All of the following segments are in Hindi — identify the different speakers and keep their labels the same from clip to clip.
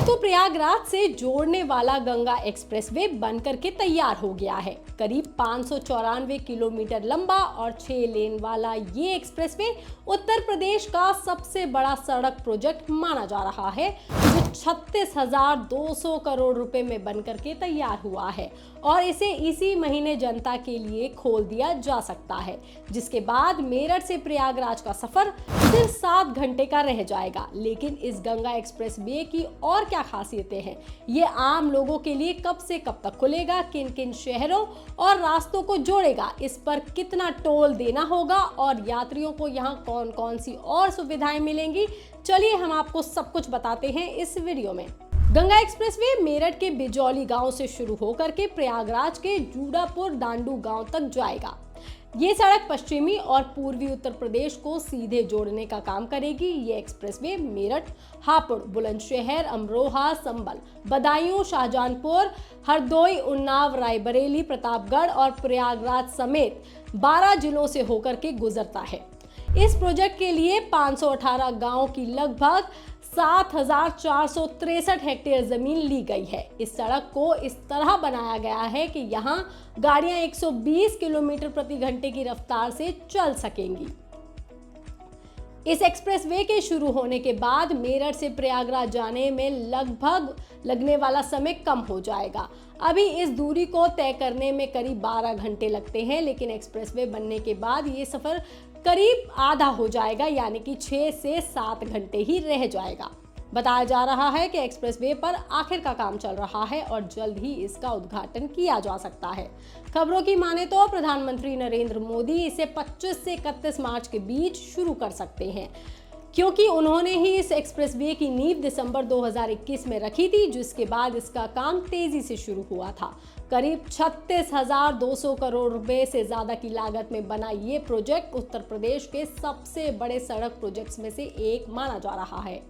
Speaker 1: दोस्तों, प्रयागराज से जोड़ने वाला गंगा एक्सप्रेसवे बनकर के तैयार हो गया है। करीब 594 किलोमीटर लंबा और 6 लेन वाला ये एक्सप्रेसवे उत्तर प्रदेश का सबसे बड़ा सड़क प्रोजेक्ट माना जा रहा है, जो 36,200 करोड़ रुपए में बनकर के तैयार हुआ है और इसे इसी महीने जनता के लिए खोल दिया जा सकता है, जिसके बाद मेरठ से प्रयागराज का सफर सिर्फ 7 घंटे का रह जाएगा। लेकिन इस गंगा एक्सप्रेसवे की और क्या खासियतें हैं, ये आम लोगों के लिए कब से कब तक खुलेगा, किन किन शहरों और रास्तों को जोड़ेगा, इस पर कितना टोल देना होगा और यात्रियों को यहाँ कौन कौन सी और सुविधाएं मिलेंगी, चलिए हम आपको सब कुछ बताते हैं इस वीडियो में। गंगा एक्सप्रेसवे मेरठ के बिजौली गांव से शुरू होकर के प्रयागराज के जूडापुर डांडू गांव तक जाएगा। ये सड़क पश्चिमी और पूर्वी उत्तर प्रदेश को सीधे जोड़ने का काम करेगी। ये एक्सप्रेसवे मेरठ, हापुड़, बुलंदशहर, अमरोहा, संभल, बदायूं, शाहजहांपुर, हरदोई, उन्नाव, रायबरेली, प्रतापगढ़ और प्रयागराज समेत 12 जिलों से होकर के गुजरता है। इस प्रोजेक्ट के लिए 518 गांव की लगभग 7,463 हेक्टेयर जमीन ली गई है। इस सड़क को इस तरह बनाया गया है कि यहाँ गाड़ियां 120 किलोमीटर प्रति घंटे की रफ्तार से चल सकेंगी। इस एक्सप्रेसवे के शुरू होने के बाद मेरठ से प्रयागराज जाने में लगभग लगने वाला समय कम हो जाएगा। अभी इस दूरी को तय करने में करीब 12 घंटे लगते हैं, लेकिन एक्सप्रेसवे बनने के बाद ये सफर करीब आधा हो जाएगा, यानी कि 6 से 7 घंटे ही रह जाएगा। बताया जा रहा है कि एक्सप्रेसवे पर आखिर का काम चल रहा है और जल्द ही इसका उद्घाटन किया जा सकता है। खबरों की माने तो प्रधानमंत्री नरेंद्र मोदी इसे 25 से 31 मार्च के बीच शुरू कर सकते हैं, क्योंकि उन्होंने ही इस एक्सप्रेसवे की नींव दिसंबर 2021 में रखी थी, जिसके बाद इसका काम तेजी से शुरू हुआ था। करीब 36,200 करोड़ रुपए से ज्यादा की लागत में बना ये प्रोजेक्ट उत्तर प्रदेश के सबसे बड़े सड़क प्रोजेक्ट्स में से एक माना जा रहा है।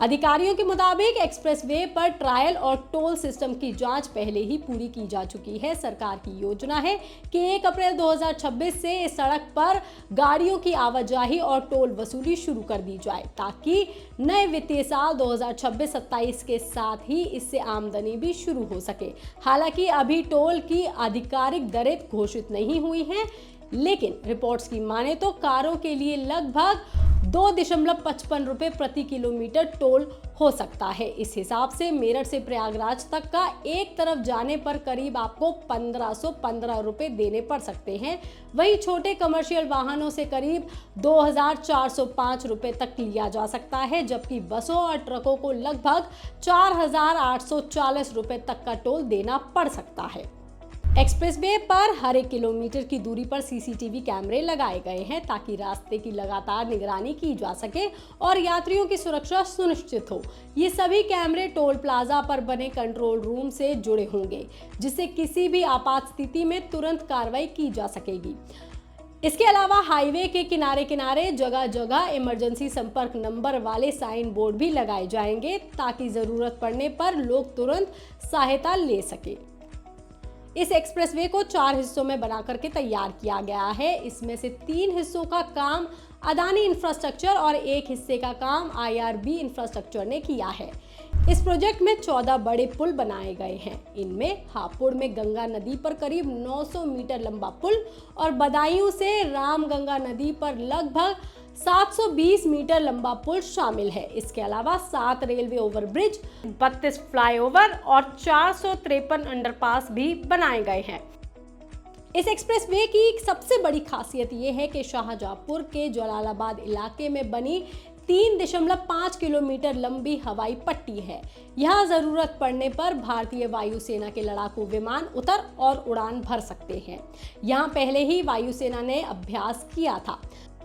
Speaker 1: अधिकारियों के मुताबिक एक्सप्रेसवे पर ट्रायल और टोल सिस्टम की जांच पहले ही पूरी की जा चुकी है। सरकार की योजना है कि 1 अप्रैल 2026 से इस सड़क पर गाड़ियों की आवाजाही और टोल वसूली शुरू कर दी जाए, ताकि नए वित्तीय साल 2026-27 के साथ ही इससे आमदनी भी शुरू हो सके। हालांकि अभी टोल की आधिकारिक दरें घोषित नहीं हुई हैं, लेकिन रिपोर्ट्स की माने तो कारों के लिए लगभग 2.55 रुपए प्रति किलोमीटर टोल हो सकता है। इस हिसाब से मेरठ से प्रयागराज तक का एक तरफ जाने पर करीब आपको 1515 रुपए देने पड़ सकते हैं। वहीं छोटे कमर्शियल वाहनों से करीब 2,405 रुपए तक लिया जा सकता है, जबकि बसों और ट्रकों को लगभग 4,840 रुपए तक का टोल देना पड़ सकता है। एक्सप्रेसवे पर हर 1 किलोमीटर की दूरी पर सीसीटीवी कैमरे लगाए गए हैं, ताकि रास्ते की लगातार निगरानी की जा सके और यात्रियों की सुरक्षा सुनिश्चित हो। ये सभी कैमरे टोल प्लाजा पर बने कंट्रोल रूम से जुड़े होंगे, जिससे किसी भी आपात स्थिति में तुरंत कार्रवाई की जा सकेगी। इसके अलावा हाईवे के किनारे किनारे जगह जगह इमरजेंसी संपर्क नंबर वाले साइन बोर्ड भी लगाए जाएंगे, ताकि जरूरत पड़ने पर लोग तुरंत सहायता ले सके। इस एक्सप्रेसवे को 4 हिस्सों में बनाकर के तैयार किया गया है। इसमें से 3 हिस्सों का काम अदानी इंफ्रास्ट्रक्चर और 1 हिस्से का काम IRB इंफ्रास्ट्रक्चर ने किया है। इस प्रोजेक्ट में 14 बड़े पुल बनाए गए हैं। इनमें हापुड़ में गंगा नदी पर करीब 900 मीटर लंबा पुल और बदायूं से रामगंगा नदी पर लगभग 720 मीटर लंबा पुल शामिल है। इसके अलावा 7 रेलवे ओवरब्रिज, 32 फ्लाईओवर और 453 अंडरपास भी बनाए गए हैं। इस एक्सप्रेसवे की सबसे बड़ी खासियत ये है कि शाहजहांपुर के जलालाबाद इलाके में बनी 3.5 किलोमीटर लंबी हवाई पट्टी है। यहाँ जरूरत पड़ने पर भारतीय वायुसेना के लड़ाकू विमान उतर और उड़ान भर सकते हैं। यहाँ पहले ही वायुसेना ने अभ्यास किया था,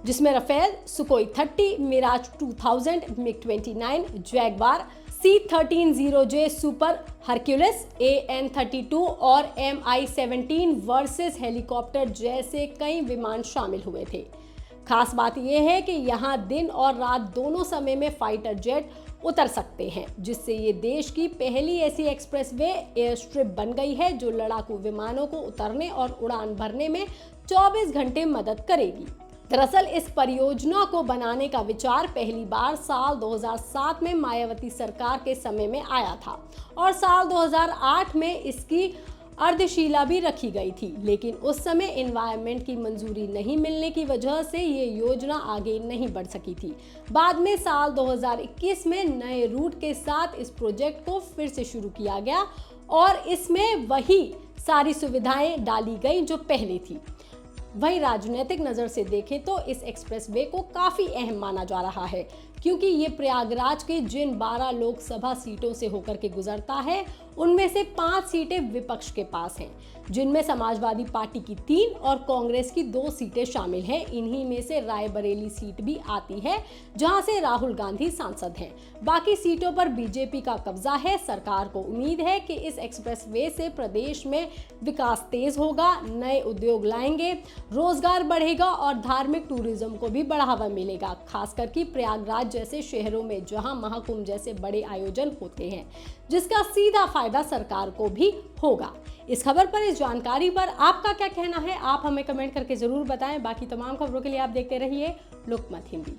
Speaker 1: जिसमें राफेल, सुकोई 30, मिराज 2000, मिग-29, Jaguar, C-13-0J super Hercules, AN-32 और MI-17 वर्सेस हेलीकॉप्टर जैसे कई विमान शामिल हुए थे। खास बात यह है कि यहाँ दिन और रात दोनों समय में फाइटर जेट उतर सकते हैं, जिससे ये देश की पहली ऐसी एक्सप्रेसवे एयर स्ट्रिप बन गई है, जो लड़ाकू विमानों को उतरने और उड़ान भरने में 24 घंटे मदद करेगी। दरअसल इस परियोजना को बनाने का विचार पहली बार साल 2007 में मायावती सरकार के समय में आया था और साल 2008 में इसकी अर्धशिला भी रखी गई थी, लेकिन उस समय एनवायरनमेंट की मंजूरी नहीं मिलने की वजह से ये योजना आगे नहीं बढ़ सकी थी। बाद में साल 2021 में नए रूट के साथ इस प्रोजेक्ट को फिर से शुरू किया गया और इसमें वही सारी सुविधाएं डाली गई जो पहले थी। वहीं राजनीतिक नज़र से देखें तो इस एक्सप्रेसवे को काफ़ी अहम माना जा रहा है, क्योंकि ये प्रयागराज के जिन 12 लोकसभा सीटों से होकर के गुजरता है उनमें से 5 सीटें विपक्ष के पास हैं, जिनमें समाजवादी पार्टी की 3 और कांग्रेस की 2 सीटें शामिल हैं। इन्हीं में से रायबरेली सीट भी आती है, जहां से राहुल गांधी सांसद हैं। बाकी सीटों पर बीजेपी का कब्जा है। सरकार को उम्मीद है कि इस एक्सप्रेसवे से प्रदेश में विकास तेज होगा, नए उद्योग लाएंगे, रोजगार बढ़ेगा और धार्मिक टूरिज्म को भी बढ़ावा मिलेगा, खासकर कि प्रयागराज जैसे शहरों में जहां महाकुंभ जैसे बड़े आयोजन होते हैं, जिसका सीधा फायदा सरकार को भी होगा। इस खबर पर, इस जानकारी पर आपका क्या कहना है, आप हमें कमेंट करके जरूर बताएं। बाकी तमाम खबरों के लिए आप देखते रहिए लोकमत हिंदी।